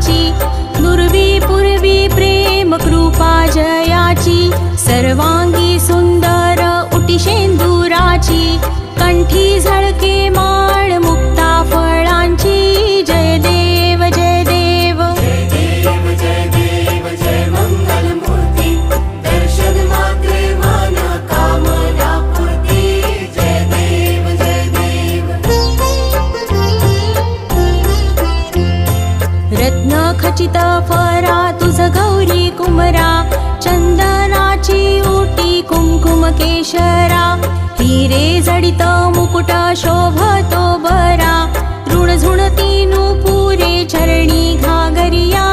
फळाची, दुर्वी पूर्वी प्रेम कृपा जयाची, सर्वांगी सुंदर उटी शेंदुराची, कंठी झळके माळ मुक्ता फळांची, जय देव जय देव जय देव जय देव जय मंगल मूर्ती, दर्शन मात्रे मन कामना पूर्ती, जय देव जय देव। रत्न खचित फरा तुझ गौरी कुमरा, चंदनाची ओटी कुंकुम केशरा, हिरे जडित मुकुट शोभतो बरा, ऋण झुणती नुपुरे चरणी घागरिया,